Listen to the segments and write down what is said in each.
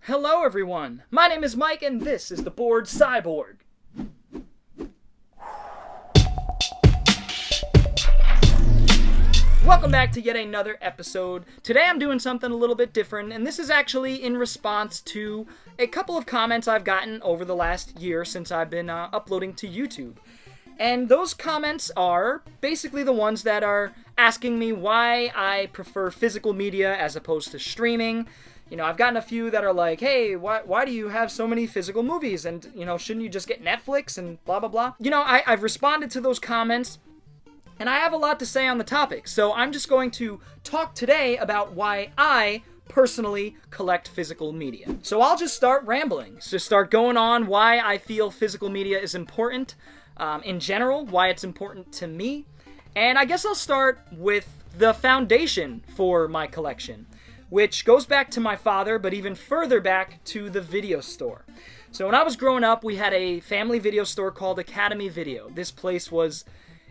Hello everyone, my name is Mike and this is the Bored Cyborg. Welcome back to yet another episode. Today I'm doing something a little bit different, and this is actually in response to a couple of comments I've gotten over the last year since I've been uploading to YouTube. And those comments are basically the ones that are asking me why I prefer physical media as opposed to streaming. You know, I've gotten a few that are like, hey, why do you have so many physical movies? And, you know, shouldn't you just get Netflix and blah, blah, blah? You know, I've responded to those comments, and I have a lot to say on the topic. So I'm just going to talk today about why I personally collect physical media. So I'll just start rambling. Just start going on why I feel physical media is important in general, why it's important to me. And I guess I'll start with the foundation for my collection, which goes back to my father, but even further back to the video store. So when I was growing up, we had a family video store called Academy Video. This place was,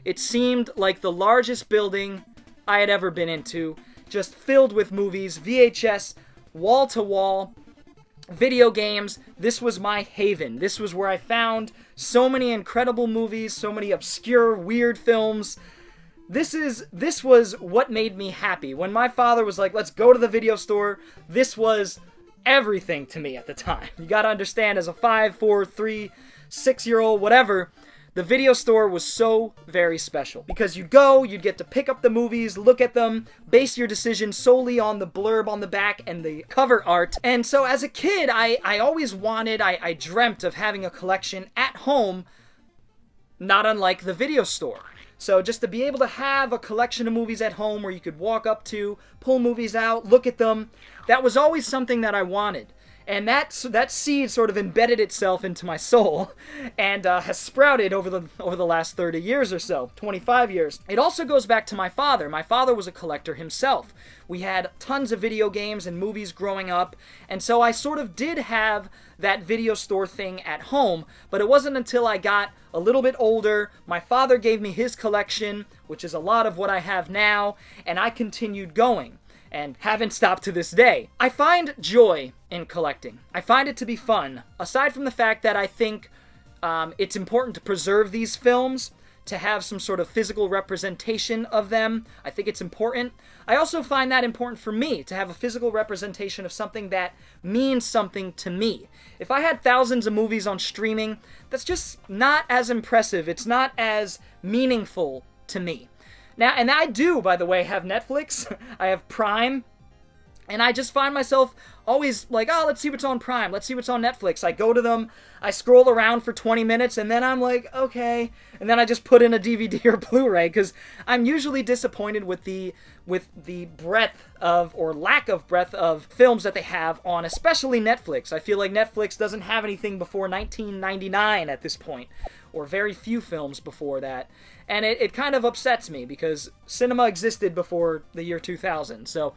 it seemed like the largest building I had ever been into, just filled with movies, VHS, wall to wall, video games. This was my haven. This was where I found so many incredible movies, so many obscure, weird films. This was what made me happy. When my father was like, let's go to the video store, this was everything to me at the time. You gotta understand, as a 5, 4, 3, 6-year-old, whatever, the video store was so very special. Because you'd go, you'd get to pick up the movies, look at them, base your decision solely on the blurb on the back and the cover art. And so as a kid, I always wanted, I dreamt of having a collection at home, not unlike the video store. So just to be able to have a collection of movies at home where you could walk up to, pull movies out, look at them, that was always something that I wanted. And that seed sort of embedded itself into my soul and has sprouted over the last 30 years or so, 25 years. It also goes back to my father. My father was a collector himself. We had tons of video games and movies growing up, and so I sort of did have that video store thing at home, but it wasn't until I got a little bit older, my father gave me his collection, which is a lot of what I have now, and I continued going. And haven't stopped to this day. I find joy in collecting. I find it to be fun. Aside from the fact that I think it's important to preserve these films, to have some sort of physical representation of them, I think it's important. I also find that important for me, to have a physical representation of something that means something to me. If I had thousands of movies on streaming, that's just not as impressive. It's not as meaningful to me. Now, and I do, by the way, have Netflix, I have Prime, and I just find myself always like, oh, let's see what's on Prime, let's see what's on Netflix. I go to them, I scroll around for 20 minutes, and then I'm like, okay, and then I just put in a DVD or Blu-ray, because I'm usually disappointed with the breadth of, or lack of breadth of, films that they have on, especially Netflix. I feel like Netflix doesn't have anything before 1999 at this point, or very few films before that. And it kind of upsets me because cinema existed before the year 2000. So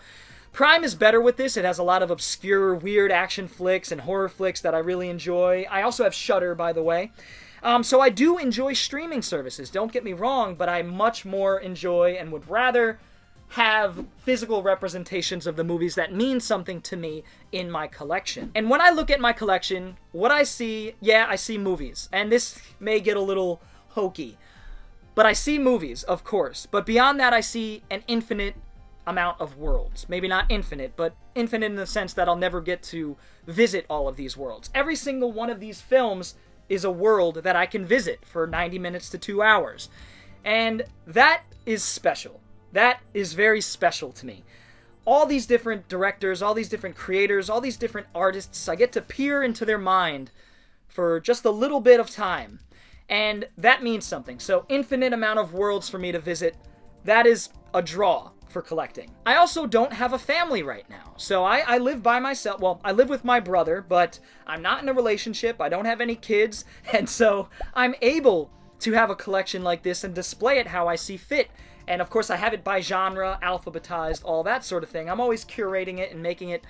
Prime is better with this. It has a lot of obscure, weird action flicks and horror flicks that I really enjoy. I also have Shudder, by the way. So I do enjoy streaming services, don't get me wrong, but I much more enjoy and would rather have physical representations of the movies that mean something to me in my collection. And when I look at my collection, what I see, I see movies. And this may get a little hokey, but I see movies, of course. But beyond that, I see an infinite amount of worlds. Maybe not infinite, but infinite in the sense that I'll never get to visit all of these worlds. Every single one of these films is a world that I can visit for 90 minutes to 2 hours. And that is special. That is very special to me. All these different directors, all these different creators, all these different artists, I get to peer into their mind for just a little bit of time. And that means something. So infinite amount of worlds for me to visit, that is a draw for collecting. I also don't have a family right now. So I live by myself. Well, I live with my brother, but I'm not in a relationship. I don't have any kids. And so I'm able to have a collection like this and display it how I see fit. And of course I have it by genre, alphabetized, all that sort of thing. I'm always curating it and making it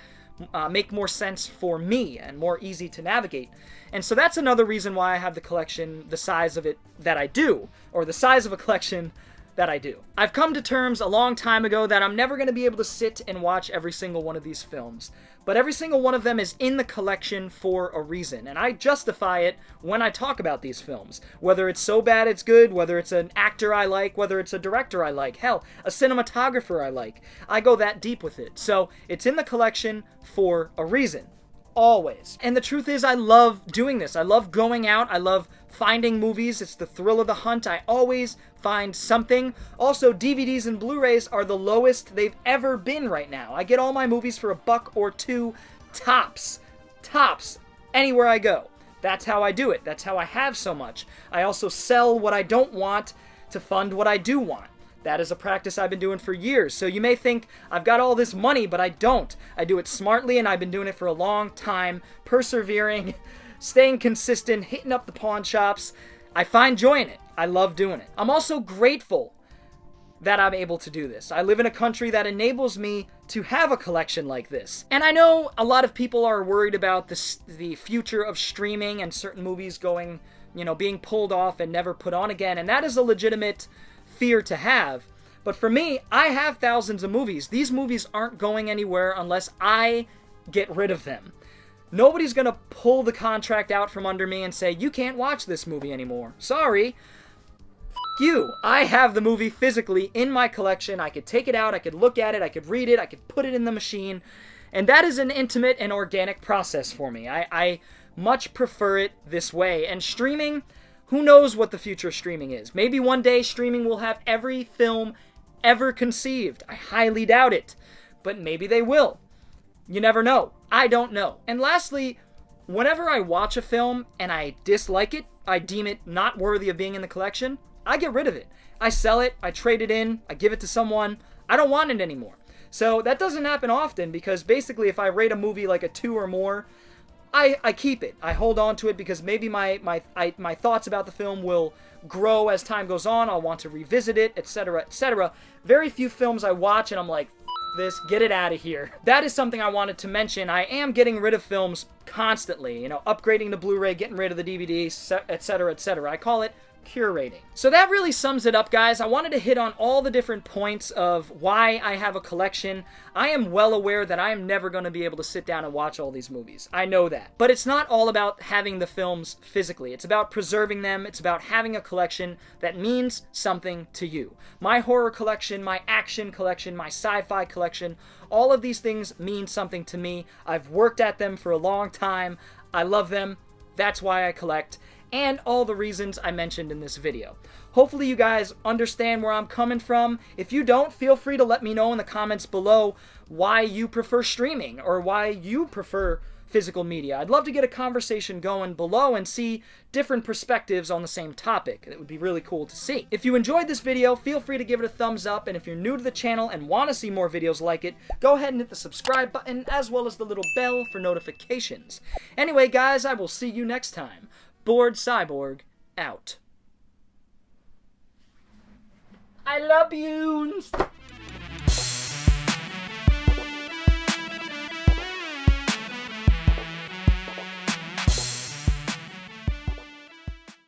make more sense for me and more easy to navigate. And so that's another reason why I have the collection the size of it that I do, or the size of a collection that I do. I've come to terms a long time ago that I'm never going to be able to sit and watch every single one of these films. but every single one of them is in the collection for a reason, and I justify it when I talk about these films. Whether it's so bad it's good, whether it's an actor I like, whether it's a director I like, hell, a cinematographer I like. I go that deep with it. So it's in the collection for a reason. Always. And the truth is, I love doing this. I love going out. I love finding movies. It's the thrill of the hunt. I always find something. Also, DVDs and Blu-rays are the lowest they've ever been right now. I get all my movies for $1 or $2 tops. Tops. Anywhere I go. That's how I do it. That's how I have so much. I also sell what I don't want to fund what I do want. That is a practice I've been doing for years. So you may think I've got all this money, but I don't. I do it smartly, and I've been doing it for a long time, persevering, staying consistent, hitting up the pawn shops. I find joy in it. I love doing it. I'm also grateful that I'm able to do this. I live in a country that enables me to have a collection like this. And I know a lot of people are worried about the future of streaming and certain movies going, being pulled off and never put on again, and that is a legitimate fear to have. But for me, I have thousands of movies. These movies aren't going anywhere unless I get rid of them. Nobody's gonna pull the contract out from under me and say, you can't watch this movie anymore. Sorry. F you. I have the movie physically in my collection. I could take it out, I could look at it, I could read it, I could put it in the machine. And that is an intimate and organic process for me. I much prefer it this way. And streaming, who knows what the future of streaming is? Maybe one day streaming will have every film ever conceived. I highly doubt it. But maybe they will. You never know. I don't know. And lastly, whenever I watch a film and I dislike it, I deem it not worthy of being in the collection, I get rid of it. I sell it, I trade it in, I give it to someone. I don't want it anymore. So that doesn't happen often because basically if I rate a movie like a 2 or more, I keep it. I hold on to it because maybe my thoughts about the film will grow as time goes on. I'll want to revisit it, etc., etc. Very few films I watch and I'm like, this, get it out of here. That is something I wanted to mention. I am getting rid of films constantly, upgrading to Blu-ray, getting rid of the DVD, etc., etc. I call it curating. So that really sums it up, guys. I wanted to hit on all the different points of why I have a collection. I am well aware that I am never going to be able to sit down and watch all these movies. I know that. But it's not all about having the films physically. It's about preserving them. It's about having a collection that means something to you. My horror collection, my action collection, my sci-fi collection, all of these things mean something to me. I've worked at them for a long time. I love them. That's why I collect. And all the reasons I mentioned in this video. Hopefully you guys understand where I'm coming from. If you don't, feel free to let me know in the comments below why you prefer streaming or why you prefer physical media. I'd love to get a conversation going below and see different perspectives on the same topic. It would be really cool to see. If you enjoyed this video, feel free to give it a thumbs up, and if you're new to the channel and want to see more videos like it, go ahead and hit the subscribe button as well as the little bell for notifications. Anyway, guys, I will see you next time. Bored Cyborg, out. I love you.